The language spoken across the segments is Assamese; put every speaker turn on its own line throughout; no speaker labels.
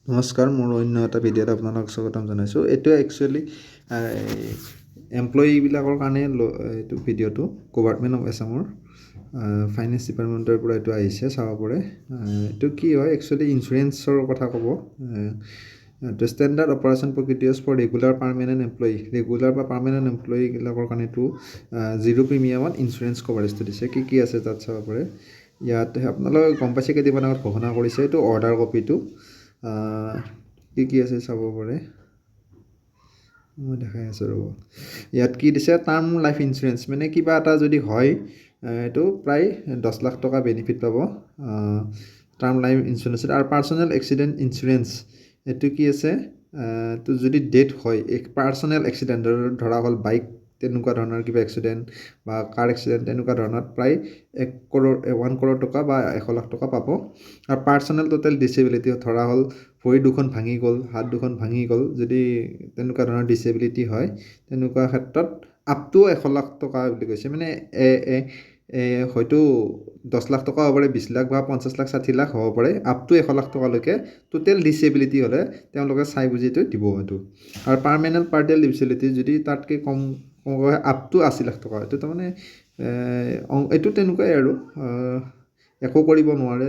নমস্কাৰ, মোৰ অন্য এটা ভিডিঅ'ত আপোনালোকক স্বাগতম জনাইছোঁ। এইটো একচুৱেলি এমপ্লয়ীবিলাকৰ কাৰণে এইটো ভিডিঅ'টো গভৰ্ণমেণ্ট অফ আছামৰ ফাইনেন্স ডিপাৰ্টমেণ্টৰ পৰা এইটো আহিছে, চাব পাৰে। এইটো কি হয়, একচুৱেলি ইঞ্চুৰেঞ্চৰ কথা ক'ব। এইটো standard operation procedures for regular permanent employee, regular বা পাৰ্মানেণ্ট এমপ্লয়ীবিলাকৰ কাৰণে এইটো জিৰ' প্ৰিমিয়ামত ইঞ্চুৰেঞ্চ কভাৰেজটো দিছে। কি আছে তাত চাব পাৰে। ইয়াত আপোনালোকে গম পাইছে, কেইদিনমান আগত ঘোষণা কৰিছে এইটো অৰ্ডাৰ কপিটো। কি আছে চাব পাৰে, মই দেখাই আছোঁ ৰ'ব। ইয়াত কি দিছে, টাৰ্ম লাইফ ইঞ্চুৰেঞ্চ, মানে কিবা এটা যদি হয় এইটো প্ৰায় 10 লাখ টকা বেনিফিট পাব টাৰ্ম লাইফ ইঞ্চুৰেঞ্চ। আৰু পাৰ্চনেল এক্সিডেণ্ট ইঞ্চুৰেঞ্চ, এইটো কি আছে, তো যদি ডেথ হয়, এক পাৰ্চনেল এক্সিডেণ্ট ধৰা হ'ল বাইক, তেনেকুৱা ধৰণৰ কিবা এক্সিডেণ্ট বা কাৰ এক্সিডেণ্ট, তেনেকুৱা ধৰণত প্ৰায় 1 কৰোৰ টকা বা 1 লাখ টকা পাব। আৰু পাৰ্চনেল টোটেল ডিচেবিলিটি, ধৰা হ'ল ভৰি দুখন ভাঙি গ'ল, হাত দুখন ভাঙি গ'ল, যদি তেনেকুৱা ধৰণৰ ডিচেবিলিটি হয়, তেনেকুৱা ক্ষেত্ৰত আপ টু 1 লাখ টকা বুলি কৈছে। মানে হয়তো 10 লাখ টকা হ'ব পাৰে, 20 লাখ বা 50 লাখ 60 লাখ হ'ব পাৰে, আপ টু 1 লাখ টকালৈকে টোটেল ডিচেবিলিটি হ'লে তেওঁলোকে চাই বুজিটো দিব এইটো। আৰু পাৰ্মানেণ্ট পাৰ্টিয়েল ডিচেবিলিটি যদি তাতকৈ কম আপ টু 80 লাখ টকা, এইটো তাৰমানে এইটো তেনেকুৱাই আৰু একো কৰিব নোৱাৰে,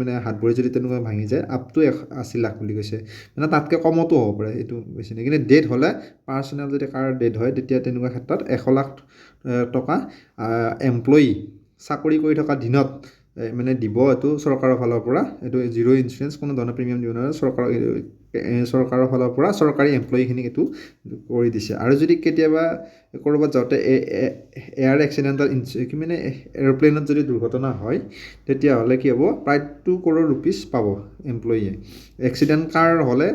মানে হাত ভৰি যদি তেনেকুৱা ভাঙি যায়, আপ টু 80 লাখ বুলি কৈছে। মানে তাতকৈ কমতো হ'ব পাৰে, এইটো বেছি নাই। কিন্তু ডেথ হ'লে, পাৰ্চনেল যদি কাৰ ডেথ হয়, তেতিয়া তেনেকুৱা ক্ষেত্ৰত 1 লাখ টকা এমপ্লয়ী চাকৰি কৰি থকা দিনত মানে দিব এইটো চৰকাৰৰ ফালৰ পৰা। এইটো জিৰ' ইঞ্চুৰেঞ্চ, কোনো ধৰণৰ প্ৰিমিয়াম দিব নোৱাৰে, চৰকাৰৰ ফালৰ পৰা চৰকাৰী এমপ্লয়ীখিনিক এইটো কৰি দিছে। আৰু যদি কেতিয়াবা ক'ৰবাত যাওঁতে এয়াৰ এক্সিডেণ্টেল মানে এৰ'প্লেনত যদি দুৰ্ঘটনা হয়, তেতিয়াহ'লে কি হ'ব, প্ৰায় 2 কৰোৰ ৰুপিজ পাব এমপ্লয়ীয়ে। এক্সিডেণ্ট কাৰ হ'লে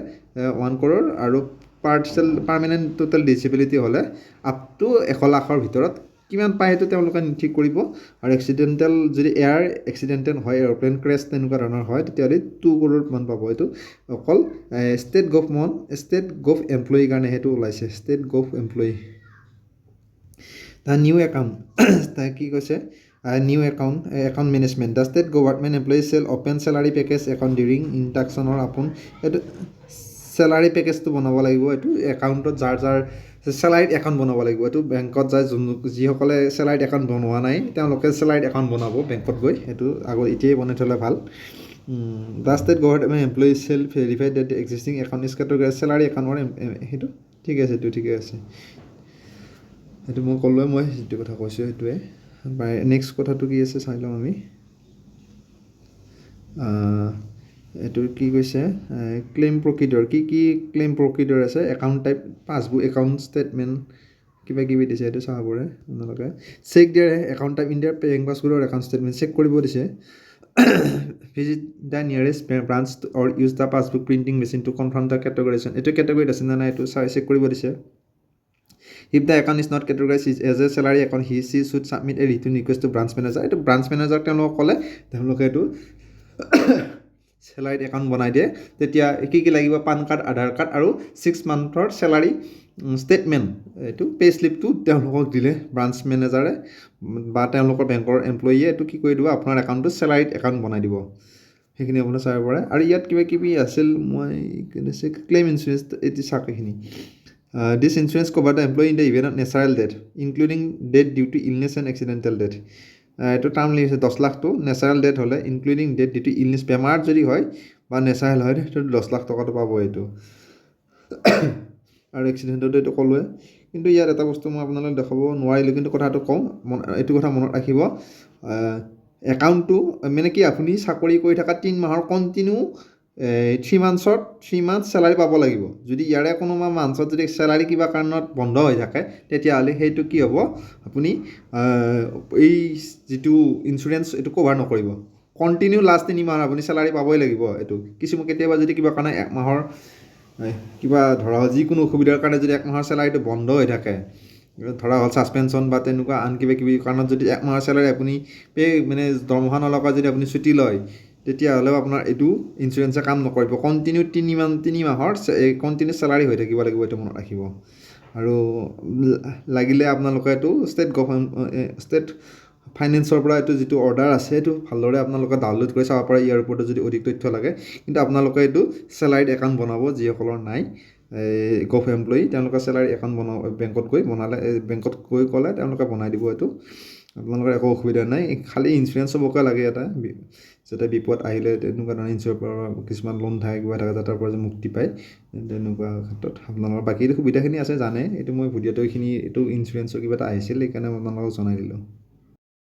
1 কৰোৰ, আৰু পাৰ্মানেণ্ট টোটেল ডিচেবিলিটি হ'লে আপ টু 1 লাখৰ ভিতৰত কিমান পায় সেইটো তেওঁলোকে ঠিক কৰিব। আৰু এক্সিডেণ্টেল যদি এয়াৰ এক্সিডেণ্টেল হয়, এৰ'প্লেন ক্ৰেছ তেনেকুৱা ধৰণৰ হয়, তেতিয়াহ'লে 2 কৰোৰ মান পাব। এইটো অকল ষ্টেট গভ এমপ্লয়ীৰ কাৰণে সেইটো ওলাইছে, state gov employee. New account, কি কৈছে, new account management, the state government employee shall open salary package account during ইণ্ডাকশ্যনৰ এইটো চেলাৰী পেকেজটো বনাব লাগিব। এইটো একাউণ্টত যাৰ চেলাৰীড একাউণ্ট বনাব লাগিব। এইটো বেংকত যায়, যিসকলে চেলাৰীড একাউণ্ট বনোৱা নাই, তেওঁলোকে চেলাৰীড একাউণ্ট বনাব বেংকত গৈ। সেইটো এতিয়াই বনাই থ'লে ভাল। The state government employee shall verify that existing account is categorise salary একাউণ্টৰ, সেইটো ঠিক আছে, এইটো ঠিকে আছে। সেইটো মই ক'লোৱে, মই যিটো কথা কৈছোঁ সেইটোৱে। নেক্সট কথাটো কি আছে চাই লওঁ আমি। এইটো কি কৈছে, ক্লেইম প্ৰকিডৰ, কি ক্লেইম প্ৰকিডৰ আছে, account type, passbook, account statement, কিবা কিবি দিছে, এইটো চাব পাৰে আপোনালোকে। চেক দিয়াৰ একাউণ্ট টাইপ ইণ্ডিয়াৰ বেংক পাছবুকৰ একাউণ্ট ষ্টেটমেণ্ট চেক কৰিব দিছে। Visit the nearest branch or use the passbook printing machine to confirm the categorisation, এইটো কেটেগৰীত আছে নে নাই এইটো চেক কৰিব দিছে। If the account is not categorized as a salary account, she should submit a written request to branch manager. এইটো ব্ৰাঞ্চ মেনেজাৰ তেওঁলোকক ক'লে তেওঁলোকে এইটো চেলাৰীড একাউণ্ট বনাই দিয়ে। তেতিয়া কি লাগিব, পান কাৰ্ড, আধাৰ কাৰ্ড আৰু 6 মান্থৰ চেলাৰী ষ্টেটমেণ্ট, এইটো পে শ্লিপটো তেওঁলোকক দিলে ব্ৰাঞ্চ মেনেজাৰে বা তেওঁলোকৰ বেংকৰ এমপ্লয়ীয়ে এইটো কি কৰি দিব, আপোনাৰ একাউণ্টটো চেলাৰীড একাউণ্ট বনাই দিব। সেইখিনি আপোনাৰ চাব পাৰে। আৰু ইয়াত কিবা কিবি আছিল, মই ক্লেইম ইঞ্চুৰেঞ্চ, এইটো চাওক এইখিনি। This insurance cover the employee in the event of natural death, including death due to illness and accidental death. এইটো টাৰ্ম লিমিট 10 লাখটো, নেচাৰেল ডেথ হ'লে including death due to illness, বেমাৰ যদি হয় বা নেচাৰেল হয়, সেইটো 10 লাখ টকাটো পাব এইটো। আৰু এক্সিডেণ্টতো এইটো ক'লোৱে। কিন্তু ইয়াত এটা বস্তু মই আপোনালোকক দেখাব নোৱাৰিলোঁ, কিন্তু কথাটো কওঁ, এইটো কথা মনত ৰাখিব। একাউণ্টটো মানে কি, আপুনি চাকৰি কৰি থকা 3 মাহৰ কণ্টিনিউ 3 মান্থ চেলাৰী পাব লাগিব। যদি ইয়াৰে কোনোবা মান্থত যদি চেলাৰী কিবা কাৰণত বন্ধ হৈ থাকে, তেতিয়াহ'লে সেইটো কি হ'ব, আপুনি এই যিটো ইঞ্চুৰেঞ্চ এইটো কভাৰ নকৰিব। কণ্টিনিউ লাষ্ট 3 মাহ আপুনি চেলাৰী পাবই লাগিব। এইটো কেতিয়াবা যদি কিবা কাৰণে 1 মাহৰ কিবা ধৰা হ'ল, যিকোনো অসুবিধাৰ কাৰণে যদি 1 মাহৰ চেলাৰীটো বন্ধ হৈ থাকে, ধৰা হ'ল ছাছপেনশ্যন বা তেনেকুৱা আন কিবা কিবি কাৰণত যদি 1 মাহৰ চেলাৰী আপুনি মানে দৰমহা নলগাকৈ যদি আপুনি ছুটি লয়, তেতিয়াহ'লেও আপোনাৰ এইটো ইঞ্চুৰেঞ্চে কাম নকৰিব। কণ্টিনিউ 3 মাহৰ কণ্টিনিউ চেলাৰী হৈ থাকিব লাগিব, এইটো মনত ৰাখিব। আৰু লাগিলে আপোনালোকে এইটো ষ্টেট ফাইনেন্সৰ পৰা এইটো যিটো অৰ্ডাৰ আছে সেইটো ভালদৰে আপোনালোকে ডাউনলোড কৰি চাব পাৰে ইয়াৰ ওপৰতো যদি অধিক তথ্য লাগে কিন্তু আপোনালোকে এইটো চেলাৰিড একাউণ্ট বনাব যিসকলৰ নাই গভ এমপ্লয়ী তেওঁলোকে চেলাৰী একাউণ্ট বেংকত গৈ বনালে বেংকত গৈ ক'লে তেওঁলোকে বনাই দিব এইটো আপোনালোকৰ একো অসুবিধা নাই খালি ইঞ্চুৰেঞ্চ হ'বকে লাগে এটা যাতে বিপদ আহিলে তেনেকুৱা ধৰণৰ ইঞ্চুৰেঞ্চৰ পৰা কিছুমান লোন থাকে কিবা থাকে তাৰ পৰা যে মুক্তি পায় তেনেকুৱা ক্ষেত্ৰত আপোনালোকৰ বাকী সুবিধাখিনি আছে জানে এইটো মই ভিডিঅ'টো এইখিনি এইটো ইঞ্চুৰেঞ্চৰ কিবা এটা আহিছিল সেইকাৰণে মই আপোনালোকক জনাই দিলোঁ